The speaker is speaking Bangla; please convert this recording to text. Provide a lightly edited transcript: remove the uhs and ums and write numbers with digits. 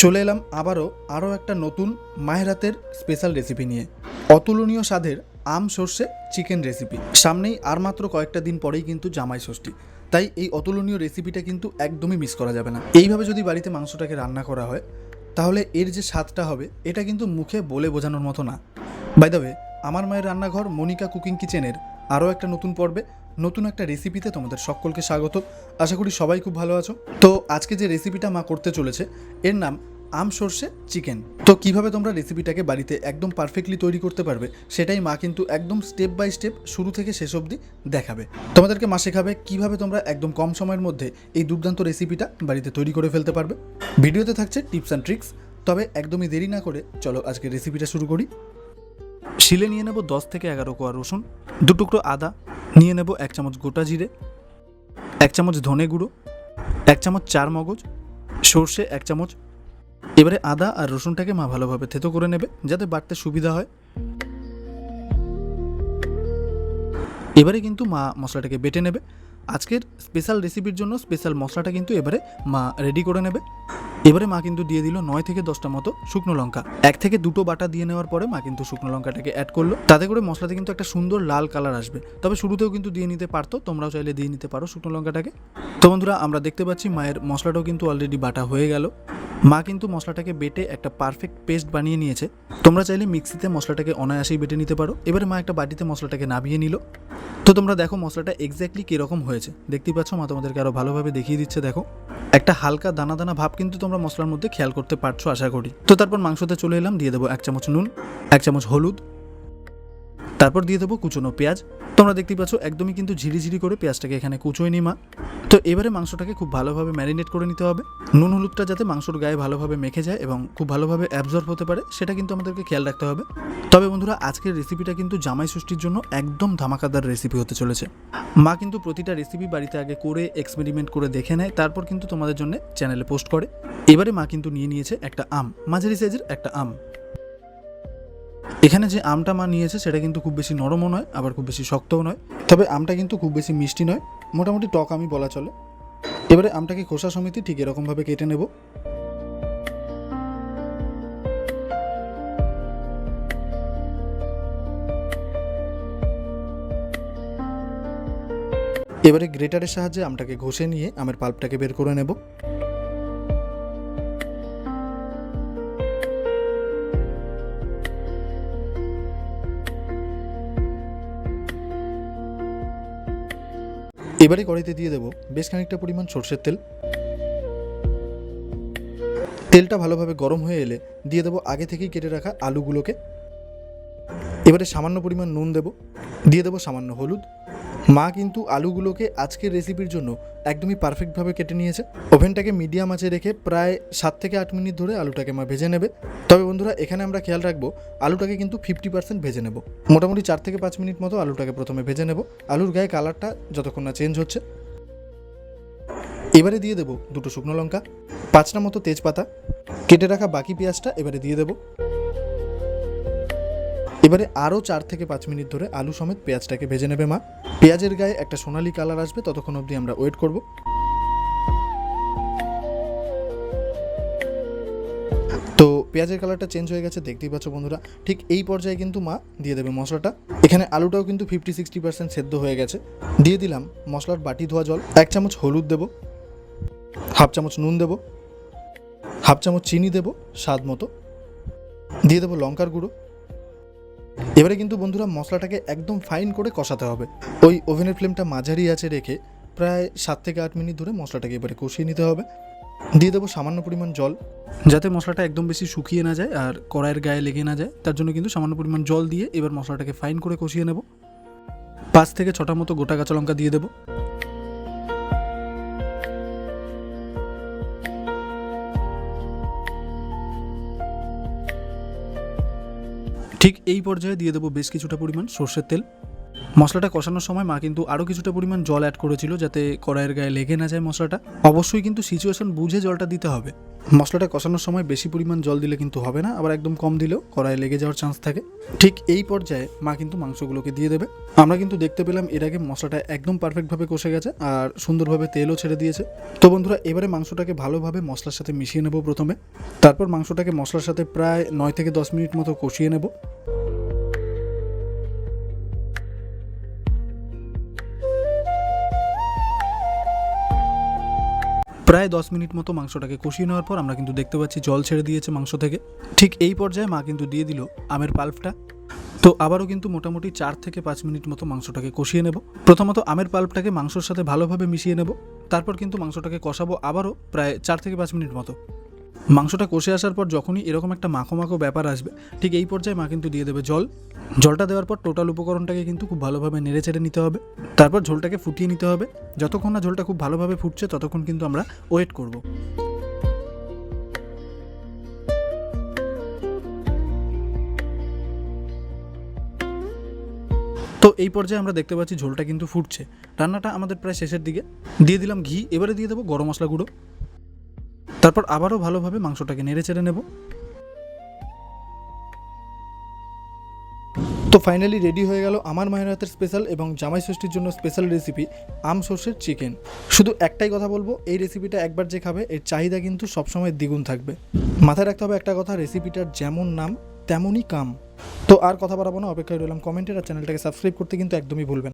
চলে এলাম আরও একটা নতুন মায়ের হাতের স্পেশাল রেসিপি নিয়ে। অতুলনীয় স্বাদের আম সর্ষে চিকেন রেসিপি। সামনেই আর মাত্র কয়েকটা দিন পরেই কিন্তু জামাই ষষ্ঠী, তাই এই অতুলনীয় রেসিপিটা কিন্তু একদমই মিস করা যাবে না। এইভাবে যদি বাড়িতে মাংসটাকে রান্না করা হয় তাহলে এর যে স্বাদটা হবে এটা কিন্তু মুখে বলে বোঝানোর মতো না। বাই দ্য ওয়ে, আমার মায়ের রান্নাঘর মনিকা কুকিং কিচেনের আরও একটা নতুন পর্বে নতুন একটা রেসিপিতে তোমাদের সকলকে স্বাগত। আশা করি সবাই খুব ভালো আছো। তো আজকে যে রেসিপিটা মা করতে চলেছে এর নাম আম সর্ষে চিকেন। তো কিভাবে তোমরা রেসিপিটাকে বাড়িতে একদম পারফেক্টলি তৈরি করতে পারবে সেটাই মা কিন্তু একদম স্টেপ বাই স্টেপ শুরু থেকে শেষ অবধি দেখাবে। তোমাদেরকে মা শেখাবে কিভাবে তোমরা একদম কম সময়ের মধ্যে এই দুর্দান্ত রেসিপিটা বাড়িতে তৈরি করে ফেলতে পারবে। ভিডিওতে থাকছে টিপস অ্যান্ড ট্রিক্স। তবে একদমই দেরি না করে চলো আজকে রেসিপিটা শুরু করি। শিলে নিয়ে নেব 10 থেকে 11 কোয়া রসুন, 2 টুকরো আদা, নিয়ে নেব 1 চামচ গোটা জিরে, 1 চামচ ধনে গুঁড়ো, 1 চামচ চার মগজ, সর্ষে 1 চামচ। এবারে আদা আর রসুনটাকে মা ভালোভাবে থেতো করে নেবে যাতে বাটতে সুবিধা হয়। এবারে কিন্তু মা মশলাটাকে বেটে নেবে। আজকের স্পেশাল রেসিপির জন্য স্পেশাল মশলাটা কিন্তু এবারে মা রেডি করে নেবে। এবারে মা কিন্তু দিয়ে দিল 9 থেকে 10টা মতো শুকনো লঙ্কা। 1 থেকে 2টো বাটা দিয়ে নেওয়ার পরে মা কিন্তু শুকনো লঙ্কাটাকে অ্যাড করলো। তাতে করে মশলাতে কিন্তু একটা সুন্দর লাল কালার আসবে। তবে শুরুতেও কিন্তু দিয়ে নিতে পারতো, তোমরাও চাইলে দিয়ে নিতে পারো শুকনো লঙ্কাটাকে। তো বন্ধুরা, আমরা দেখতে পাচ্ছি মায়ের মশলাটাও কিন্তু অলরেডি বাটা হয়ে গেল। মা কিন্তু মশলাটাকে বেটে একটা পারফেক্ট পেস্ট বানিয়ে নিয়েছে। তোমরা চাইলে মিক্সিতে মশলাটাকে অনায়াসেই বেটে নিতে পারো। এবারে মা একটা বাটিতে মশলাটাকে নামিয়ে নিল। তো তোমরা দেখো মশলাটা এক্স্যাক্টলি কীরকম হয়েছে। দেখতেই পাচ্ছ মা তোমাদেরকে আরও ভালোভাবে দেখিয়ে দিচ্ছে। দেখো একটা হালকা দানা দানা ভাব কিন্তু তোমরা মশলার মধ্যে খেয়াল করতে পারছো আশা করি। তো তারপর মাংসতে চলে এলাম। দিয়ে দেবো 1 চামচ নুন, 1 চামচ হলুদ, তারপর দিয়ে দেবো কুচনো পেঁয়াজ। তোমরা দেখতেই পাচ্ছ একদমই কিন্তু ঝিরিঝিরি করে পেঁয়াজটাকে এখানে কুচোয় নি মা। তো এবারে মাংসটাকে খুব ভালোভাবে ম্যারিনেট করে নিতে হবে। নুন হলুদটা যাতে মাংসর গায়ে ভালোভাবে মেখে যায় এবং খুব ভালোভাবে অ্যাবজর্ব হতে পারে সেটা কিন্তু আমাদেরকে খেয়াল রাখতে হবে। তবে বন্ধুরা, আজকের রেসিপিটা কিন্তু জামাই ষষ্ঠীর জন্য একদম ধামাকাদার রেসিপি হতে চলেছে। মা কিন্তু প্রতিটা রেসিপি বাড়িতে আগে করে এক্সপেরিমেন্ট করে দেখে নেয়, তারপর কিন্তু তোমাদের জন্য চ্যানেলে পোস্ট করে। এবারে মা কিন্তু নিয়ে নিয়েছে একটা আম, মাঝারি সাইজের একটা আম। এখানে যে আমটা মা নিয়েছে সেটা কিন্তু খুব বেশি নরমও নয় আবার খুব বেশি শক্তও নয়। তবে আমটা কিন্তু খুব বেশি মিষ্টি নয়, মোটামুটি টক আমি বলা চলে। এবারে আমটাকে খোসা সমেত ঠিক এরকমভাবে কেটে নেব। এবারে গ্রেটারের সাহায্যে আমটাকে ঘষে নিয়ে আমের পাল্পটাকে বের করে নেব। এবারে কড়াইতে দিয়ে দেবো বেশ খানিকটা পরিমাণ সরষের তেল। তেলটা ভালোভাবে গরম হয়ে এলে দিয়ে দেবো আগে থেকেই কেটে রাখা আলুগুলোকে। এবারে সামান্য পরিমাণ নুন দেবো, দিয়ে দেবো সামান্য হলুদ। মা কিন্তু আলুগুলোকে আজকের রেসিপির জন্য একদমই পারফেক্টভাবে কেটে নিয়েছে। ওভেনটাকে মিডিয়াম আঁচে রেখে প্রায় 7 থেকে 8 মিনিট ধরে আলুটাকে মা ভেজে নেবে। তবে বন্ধুরা, এখানে আমরা খেয়াল রাখবো আলুটাকে কিন্তু 50% ভেজে নেব। মোটামুটি 4 থেকে 5 মিনিট মতো আলুটাকে প্রথমে ভেজে নেব, আলুর গায়ে কালারটা যতক্ষণ না চেঞ্জ হচ্ছে। এবারে দিয়ে দেবো 2টো শুকনো লঙ্কা, 5টা মতো তেজপাতা, কেটে রাখা বাকি পেঁয়াজটা এবারে দিয়ে দেবো। এবারে আরও 4 থেকে 5 মিনিট ধরে আলু সমেত পেঁয়াজটাকে ভেজে নেবে মা। পেঁয়াজের গায়ে একটা সোনালি কালার আসবে, ততক্ষণ অবধি আমরা ওয়েট করব। তো পেঁয়াজের কালারটা চেঞ্জ হয়ে গেছে, দেখতেই পাচ্ছ বন্ধুরা। ঠিক এই পর্যায়ে কিন্তু মা দিয়ে দেবে মশলাটা। এখানে আলুটাও কিন্তু 50-60% সেদ্ধ হয়ে গেছে। দিয়ে দিলাম মশলার বাটি ধোয়া জল, 1 চামচ হলুদ দেবো, 1/2 চামচ নুন দেবো, 1/2 চামচ চিনি দেবো স্বাদ মতো, দিয়ে দেবো লঙ্কার গুঁড়ো। এবারে কিন্তু বন্ধুরা মশলাটাকে একদম ফাইন করে কষাতে হবে। ওই ওভেনের ফ্লেমটা মাঝারি আছে রেখে প্রায় 7 থেকে 8 মিনিট ধরে মশলাটাকে এবারে কষিয়ে নিতে হবে। দিয়ে দেবো সামান্য পরিমাণ জল, যাতে মশলাটা একদম বেশি শুকিয়ে না যায় আর কড়াইয়ের গায়ে লেগে না যায়। তার জন্য কিন্তু সামান্য পরিমাণ জল দিয়ে এবার মশলাটাকে ফাইন করে কষিয়ে নেব। 5 থেকে 6টা মতো গোটা কাঁচা লঙ্কা দিয়ে দেবো। ঠিক এই পর্যায়ে দিয়ে দেবো বেশ কিছুটা পরিমাণ সর্ষের তেল। মশলাটা কষানোর সময় মা কিন্তু আরও কিছুটা পরিমাণ জল অ্যাড করেছিল, যাতে কড়াইয়ের গায়ে লেগে না যায় মশলাটা। অবশ্যই কিন্তু সিচুয়েশন বুঝে জলটা দিতে হবে। মশলাটা কষানোর সময় বেশি পরিমাণ জল দিলে কিন্তু হবে না, আবার একদম কম দিলেও কড়াইয়ে লেগে যাওয়ার চান্স থাকে। ঠিক এই পর্যায়ে মা কিন্তু মাংসগুলোকে দিয়ে দেবে। আমরা কিন্তু দেখতে পেলাম এর আগে মশলাটা একদম পারফেক্টভাবে কষে গেছে আর সুন্দরভাবে তেলও ছেড়ে দিয়েছে। তো বন্ধুরা, এবারে মাংসটাকে ভালোভাবে মশলার সাথে মিশিয়ে নেব প্রথমে। তারপর মাংসটাকে মশলার সাথে প্রায় 9 থেকে 10 মিনিট মতো কষিয়ে নেব। প্রায় 10 মিনিট মতো মাংসটাকে কষিয়ে নেওয়ার পর আমরা কিন্তু দেখতে পাচ্ছি জল ছেড়ে দিয়েছে মাংস থেকে। ঠিক এই পর্যায়ে মা কিন্তু দিয়ে দিল আমের পাল্পটা। তো আবারও কিন্তু মোটামুটি 4 থেকে 5 মিনিট মতো মাংসটাকে কষিয়ে নেব। প্রথমত আমের পাল্পটাকে মাংসর সাথে ভালোভাবে মিশিয়ে নেব, তারপর কিন্তু মাংসটাকে কষাবো আবারও প্রায় 4 থেকে 5 মিনিট মতো। মাংসটা কষে আসার পর যখনই এরকম একটা মাখো মাখো ব্যাপার আসবে, ঠিক এই পর্যায়ে মা কিন্তু দিয়ে দেবে জল। জলটা দেওয়ার পর টোটাল উপকরণটাকে কিন্তু খুব ভালোভাবে নেড়ে চেড়ে নিতে হবে। তারপর ঝোলটাকে ফুটিয়ে নিতে হবে। যতক্ষণ না ঝোলটা খুব ভালোভাবে ফুটছে ততক্ষণ কিন্তু আমরা ওয়েট করব। তো এই পর্যায়ে আমরা দেখতে পাচ্ছি ঝোলটা কিন্তু ফুটছে। রান্নাটা আমাদের প্রায় শেষের দিকে। দিয়ে দিলাম ঘি, এবারে দিয়ে দেবো গরম মশলা গুঁড়ো। তারপর আবারও ভালোভাবে মাংসটাকে নেড়ে চেড়ে নেব। তো ফাইনালি রেডি হয়ে গেল আমার মায়ের হাতের স্পেশাল এবং জামাই ষষ্ঠীর জন্য স্পেশাল রেসিপি আম সর্ষের চিকেন। শুধু একটাই কথা বলবো, এই রেসিপিটা একবার যে খাবে এর চাহিদা কিন্তু সবসময় দ্বিগুণ থাকবে। মাথায় রাখতে হবে একটা কথা, রেসিপিটার যেমন নাম তেমনই কাম। তো আর কথা বাড়াবো না, অপেক্ষায় রইলাম কমেন্টের। আর চ্যানেলটাকে সাবস্ক্রাইব করতে কিন্তু একদমই ভুলবেন না।